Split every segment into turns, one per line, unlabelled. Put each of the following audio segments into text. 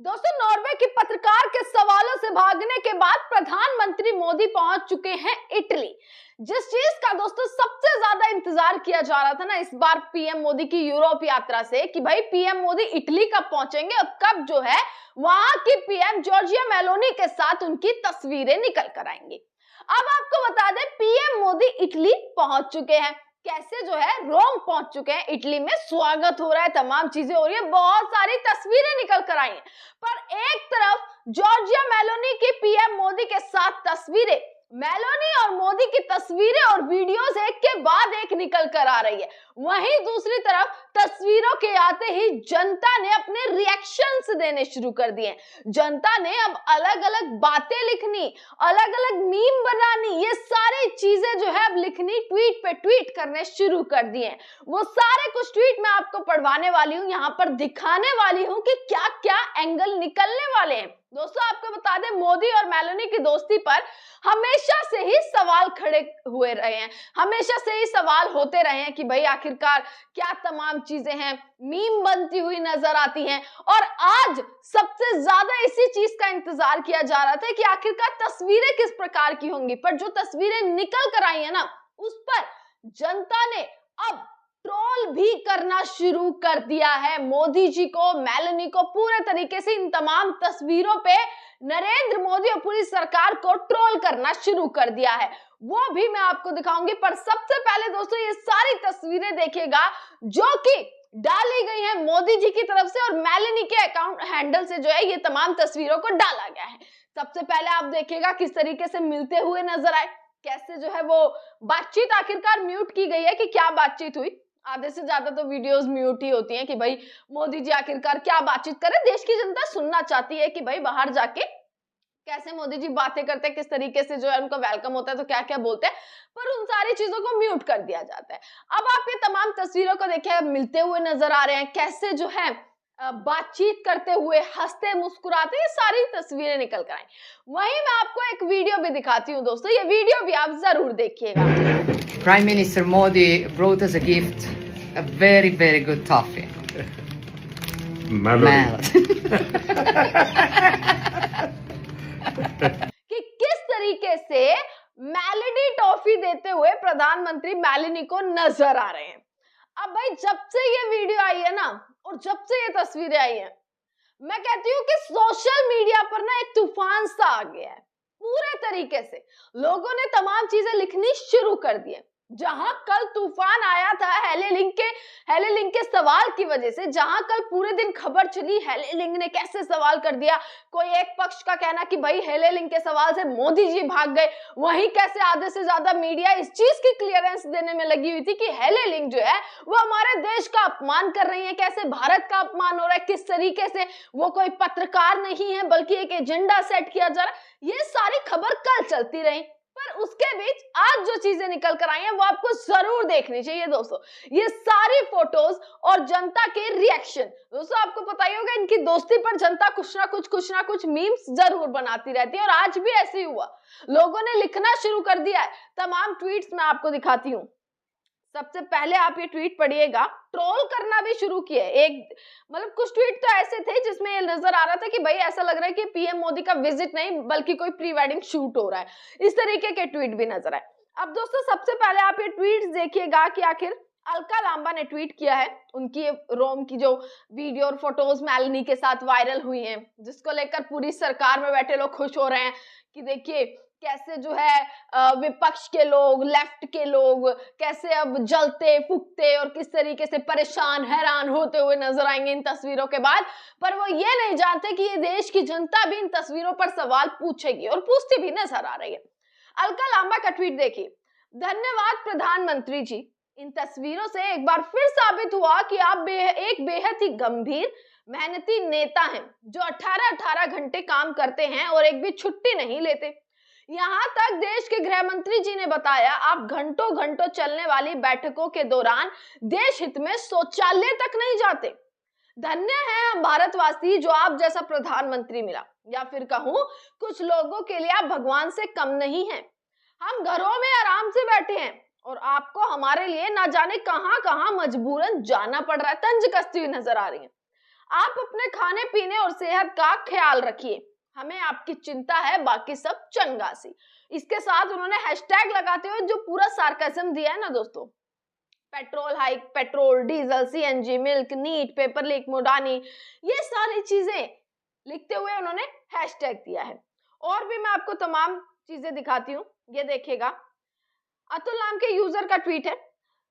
दोस्तों, नॉर्वे की पत्रकार के सवालों से भागने के बाद प्रधानमंत्री मोदी पहुंच चुके हैं इटली। जिस चीज का दोस्तों सबसे ज्यादा इंतजार किया जा रहा था ना इस बार पीएम मोदी की यूरोप यात्रा से, कि भाई पीएम मोदी इटली कब पहुंचेंगे और कब जो है वहां की पीएम जॉर्जिया मेलोनी के साथ उनकी तस्वीरें निकल कर आएंगी। अब आपको बता दें, पीएम मोदी इटली पहुंच चुके हैं। कैसे जो है रोम पहुंच चुके हैं, इटली में स्वागत हो रहा है, तमाम चीजें हो रही है, बहुत सारी तस्वीरें निकल कर आई हैं। पर एक तरफ जॉर्जिया मेलोनी की पीएम मोदी के साथ तस्वीरें, मेलोनी और मोदी की तस्वीरें और वीडियोस एक के बाद एक निकल कर आ रही है, वहीं दूसरी तरफ तस्वीरों के आते ही जनता ने अपने रिएक्शंस देने शुरू कर दिए। जनता ने अब अलग अलग बातें लिखनी, अलग अलग मीम बनानी, ये सारी चीजें जो है अब लिखनी, ट्वीट पे ट्वीट करने शुरू कर दिए। वो सारे कुछ ट्वीट मैं आपको पढ़वाने वाली हूँ, यहाँ पर दिखाने वाली हूँ कि क्या क्या एंगल निकलने वाले हैं। दोस्तों, आपको बता दें, मोदी और मेलोनी की दोस्ती पर हमेशा से ही सवाल खड़े हुए रहे हैं, हमेशा से ही सवाल होते रहे हैं कि भाई आखिरकार क्या तमाम चीजें हैं, मीम बनती हुई नजर आती हैं। और आज सबसे ज्यादा इसी चीज का इंतजार किया जा रहा था कि आखिरकार तस्वीरें किस प्रकार की होंगी। पर जो तस्वीरें निकल कर आई है ना, उस पर जनता ने अब ट्रोल भी करना शुरू कर दिया है। मोदी जी को, मेलोनी को पूरे तरीके से इन तमाम तस्वीरों पे नरेंद्र मोदी और पूरी सरकार को ट्रोल करना शुरू कर दिया है, वो भी मैं आपको दिखाऊंगी। पर सबसे पहले दोस्तों, ये सारी तस्वीरें देखिएगा जो कि डाली गई हैं मोदी जी की तरफ से और मेलोनी के अकाउंट हैंडल से जो है ये तमाम तस्वीरों को डाला गया है। सबसे पहले आप देखिएगा किस तरीके से मिलते हुए नजर आए, कैसे जो है वो बातचीत आखिरकार म्यूट की गई है कि क्या बातचीत हुई। आधे से ज्यादा तो वीडियोस म्यूट ही होती हैं कि भाई मोदी जी आखिरकार क्या बातचीत कर रहे हैं। देश की जनता सुनना चाहती है कि भाई बाहर जाके कैसे मोदी जी बातें करते हैं, किस तरीके से जो है उनका वेलकम होता है, तो क्या क्या बोलते हैं। पर उन सारी चीजों को म्यूट कर दिया जाता है। अब आप ये तमाम तस्वीरों को देखिए, मिलते हुए नजर आ रहे हैं, कैसे जो है बातचीत करते हुए, हंसते मुस्कुराते, ये सारी तस्वीरें निकल कर आई। वहीं मैं आपको एक वीडियो भी दिखाती हूँ दोस्तों, ये वीडियो भी आप जरूर देखिएगा।
Prime Minister Modi brought us a gift, a very, very good toffee.
कि किस तरीके से मेलोडी टॉफी देते हुए प्रधानमंत्री मेलोनी को नजर आ रहे हैं। अब भाई जब से ये वीडियो आई है ना और जब से ये तस्वीरें आई हैं, मैं कहती हूँ कि सोशल मीडिया पर ना एक तूफान सा आ गया है। पूरे तरीके से लोगों ने तमाम चीजें लिखनी शुरू कर दी है। जहां कल तूफान आया था हेले लिंक के सवाल की वजह से, जहां कल पूरे दिन खबर चली हेले लिंक ने कैसे सवाल कर दिया, कोई एक पक्ष का कहना कि भाई हेले लिंक के सवाल से मोदी जी भाग गए, वहीं कैसे आधे से ज्यादा मीडिया इस चीज की क्लियरेंस देने में लगी हुई थी कि हेले लिंक जो है वो हमारे देश का अपमान कर रही है, कैसे भारत का अपमान हो रहा है, किस तरीके से वो कोई पत्रकार नहीं है बल्कि एक एजेंडा सेट किया जा रहा है। ये सारी खबर कल चलती रही, पर उसके बीच आज जो चीजें निकल कर आई हैं वो आपको जरूर देखनी चाहिए दोस्तों। ये सारी फोटोज और जनता के रिएक्शन, दोस्तों आपको पता ही होगा इनकी दोस्ती पर जनता कुछ ना कुछ मीम्स जरूर बनाती रहती है और आज भी ऐसे ही हुआ। लोगों ने लिखना शुरू कर दिया है, तमाम ट्वीट्स मैं आपको दिखाती हूँ। सबसे पहले आप ये ट्वीट पढ़िएगा, ट्रोल करना भी शुरू किया। एक मतलब कुछ ट्वीट तो ऐसे थे जिसमें ये नजर आ रहा था कि भाई ऐसा लग रहा है कि पीएम मोदी का विजिट नहीं बल्कि कोई प्री वेडिंग शूट हो रहा है, इस तरीके के ट्वीट भी नजर आए। अब दोस्तों सबसे पहले आप ये ट्वीट देखिएगा कि आखिर अलका लांबा ने ट्वीट किया है। उनकी रोम की जो वीडियो और फोटोज मेलोनी के साथ वायरल हुई हैं, जिसको लेकर पूरी सरकार में बैठे लोग खुश हो रहे हैं कि देखिए कैसे जो है विपक्ष के लोग, लेफ्ट के लोग कैसे अब जलते फूकते और किस तरीके से परेशान हैरान होते हुए नजर आएंगे इन तस्वीरों के बाद। पर वो ये नहीं जानते कि ये देश की जनता भी इन तस्वीरों पर सवाल पूछेगी और पूछती भी नजर आ रही है। अलका लांबा का ट्वीट देखिए, धन्यवाद प्रधानमंत्री जी, इन तस्वीरों से एक बार फिर साबित हुआ कि आप एक बेहद ही गंभीर मेहनती नेता हैं जो 18-18 घंटे काम करते हैं और एक भी छुट्टी नहीं लेते। यहाँ तक देश के गृह मंत्री जी ने बताया आप घंटों घंटों चलने वाली बैठकों के दौरान देश हित में शौचालय तक नहीं जाते। धन्य है हम भारतवासी जो आप जैसा प्रधानमंत्री मिला, या फिर कहूं कुछ लोगों के लिए आप भगवान से कम नहीं हैं। हम घरों में आराम से बैठे हैं और आपको हमारे लिए ना जाने कहां कहां मजबूरन जाना पड़ रहा है। तंज कसती हुई नजर आ रही है। आप अपने खाने पीने और सेहत का ख्याल रखिए, हमें आपकी चिंता है, बाकी सब चंगासी। इसके साथ उन्होंने हैशटैग लगाते हुए जो पूरा सार्काज्म दिया है ना दोस्तों, petrol hike, petrol, diesel, CNG, milk, NEET, paper leak, Modani, ये सारी चीजें लिखते हुए उन्होंने हैशटैग दिया है। और भी मैं आपको तमाम चीजें दिखाती हूँ, ये देखिएगा। अतुल नाम के यूजर का ट्वीट है,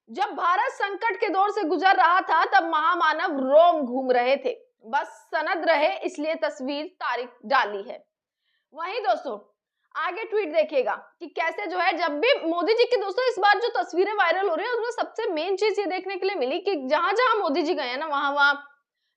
जब भारत संकट के दौर से गुजर रहा था तब महामानव रोम घूम रहे थे, बस सनद रहे इसलिए तस्वीर तारीख डाली है। वहीं दोस्तों आगे ट्वीट देखिएगा कि कैसे जो है, जब भी मोदी जी की दोस्तों इस बार जो तस्वीरें वायरल हो रही है उसमें सबसे मेन चीज ये देखने के लिए मिली कि जहां जहां मोदी जी गए हैं ना, वहां वहां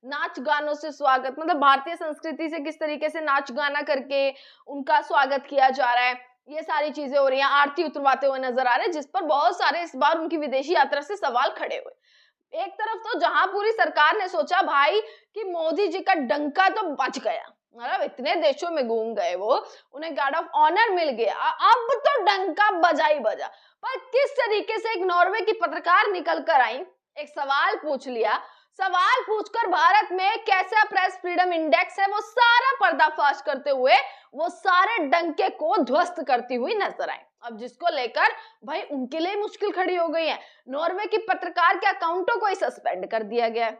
नाच गानों से स्वागत, मतलब भारतीय संस्कृति से किस तरीके से नाच गाना करके उनका स्वागत किया जा रहा है, ये सारी चीजें हो रही हैं। आरती उतरवाते हुए नजर आ रहे हैं, जिस पर बहुत सारे इस बार उनकी विदेशी यात्रा से सवाल खड़े हुए। एक तरफ तो जहां पूरी सरकार ने सोचा भाई कि मोदी जी का डंका तो बच गया, मतलब इतने देशों में घूम गए वो, उन्हें गार्ड ऑफ ऑनर मिल गया, अब तो डंका बजा ही बजा। पर किस तरीके से एक नॉर्वे की पत्रकार निकल कर आई, एक सवाल पूछ लिया, सवाल पूछकर भारत में कैसा प्रेस फ्रीडम इंडेक्स है वो सारा पर्दाफाश करते हुए वो सारे डंके को ध्वस्त करती हुई नजर आई। अब जिसको लेकर भाई उनके लिए मुश्किल खड़ी हो गई है। नॉर्वे की पत्रकार के अकाउंटों को ही सस्पेंड कर दिया गया है,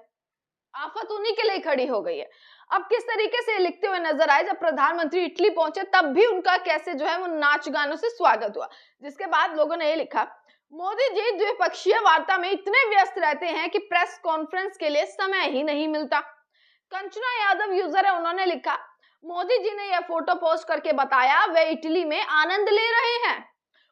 आफत उन्हीं के लिए खड़ी हो गई है। अब किस तरीके से लिखते हुए नजर आए, जब प्रधानमंत्री इटली पहुंचे तब भी उनका कैसे जो है वो नाच गानों से स्वागत हुआ, जिसके बाद लोगों ने ये लिखा, मोदी जी द्विपक्षीय वार्ता में इतने व्यस्त रहते हैं कि प्रेस कॉन्फ्रेंस के लिए समय ही नहीं मिलता। कंचना यादव यूजर है, उन्होंने लिखा, मोदी जी ने यह फोटो पोस्ट करके बताया वे इटली में आनंद ले रहे हैं।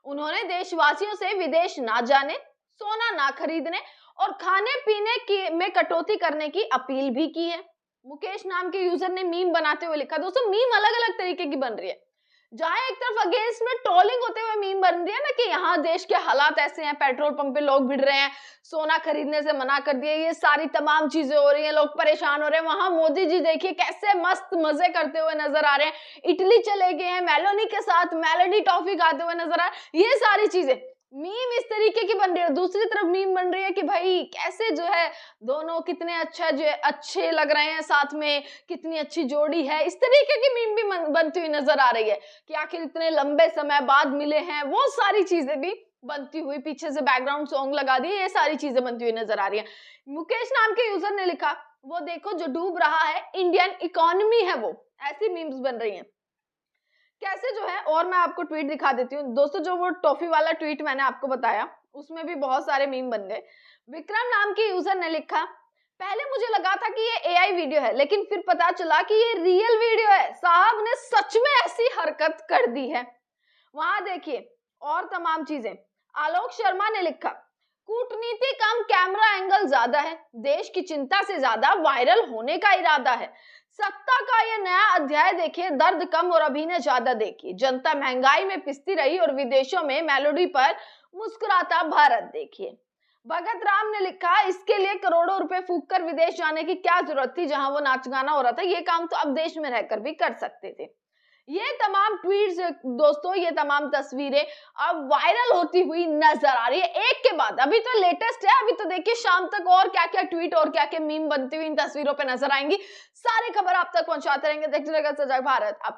उन्होंने देशवासियों से विदेश ना जाने, सोना ना खरीदने और खाने पीने में कटौती करने की अपील भी की है। मुकेश नाम के यूजर ने मीम बनाते हुए लिखा, दोस्तों मीम अलग अलग तरीके की बन रही है, जहां एक तरफ अगेंस्ट में ट्रोलिंग होते हुए मीम बन रही है ना कि यहाँ देश के हालात ऐसे हैं, पेट्रोल पंप पे लोग भिड़ रहे हैं, सोना खरीदने से मना कर दिया, ये सारी तमाम चीजें हो रही हैं, लोग परेशान हो रहे हैं। वहां मोदी जी देखिए कैसे मस्त मजे करते हुए नजर आ रहे हैं, इटली चले गए हैं, मेलोनी के साथ मेलोडी टॉफी खाते हुए नजर आ रहे हैं। ये सारी चीजें मीम इस तरीके की बन रही है। दूसरी तरफ मीम बन रही है कि भाई कैसे जो है दोनों कितने अच्छे लग रहे हैं साथ में, कितनी अच्छी जोड़ी है। इस तरीके की मीम भी बनती हुई नजर आ रही है कि आखिर इतने लंबे समय बाद मिले हैं, वो सारी चीजें भी बनती हुई, पीछे से बैकग्राउंड सॉन्ग लगा दिए, ये सारी चीजें बनती हुई नजर आ रही है। मुकेश नाम के यूजर ने लिखा, वो देखो जो डूब रहा है इंडियन इकोनॉमी है वो, ऐसी मीम्स बन रही हैं कैसे जो है। और मैं आपको ट्वीट दिखा देती हूँ दोस्तों, जो वो टॉफी वाला ट्वीट मैंने आपको बताया उसमें भी बहुत सारे मीम बन गए। विक्रम नाम के यूजर ने लिखा, पहले मुझे लगा था कि ये एआई वीडियो है, लेकिन फिर पता चला कि ये रियल वीडियो है, साहब ने सच में ऐसी हरकत कर दी है। वहां देखिए और तमाम चीजें। आलोक शर्मा ने लिखा, कूटनीति कम कैमरा एंगल ज्यादा है, देश की चिंता से ज्यादा वायरल होने का इरादा है। सत्ता का ये नया अध्याय देखिए, दर्द कम और अभिनय ज्यादा देखिए। जनता महंगाई में पिसती रही और विदेशों में मेलोडी पर मुस्कुराता भारत देखिए। भगत राम ने लिखा, इसके लिए करोड़ों रुपए फूंक कर विदेश जाने की क्या जरूरत थी, जहां वो नाच गाना हो रहा था, ये काम तो अब देश में रहकर भी कर सकते थे। ये तमाम ट्वीट्स दोस्तों, ये तमाम तस्वीरें अब वायरल होती हुई नजर आ रही है एक के बाद। अभी तो लेटेस्ट है, अभी तो देखिए शाम तक और क्या क्या ट्वीट और क्या क्या मीम बनती हुई इन तस्वीरों पे नजर आएंगी। सारी खबर आप तक पहुंचाते रहेंगे, देखते रहेगा सजग भारत।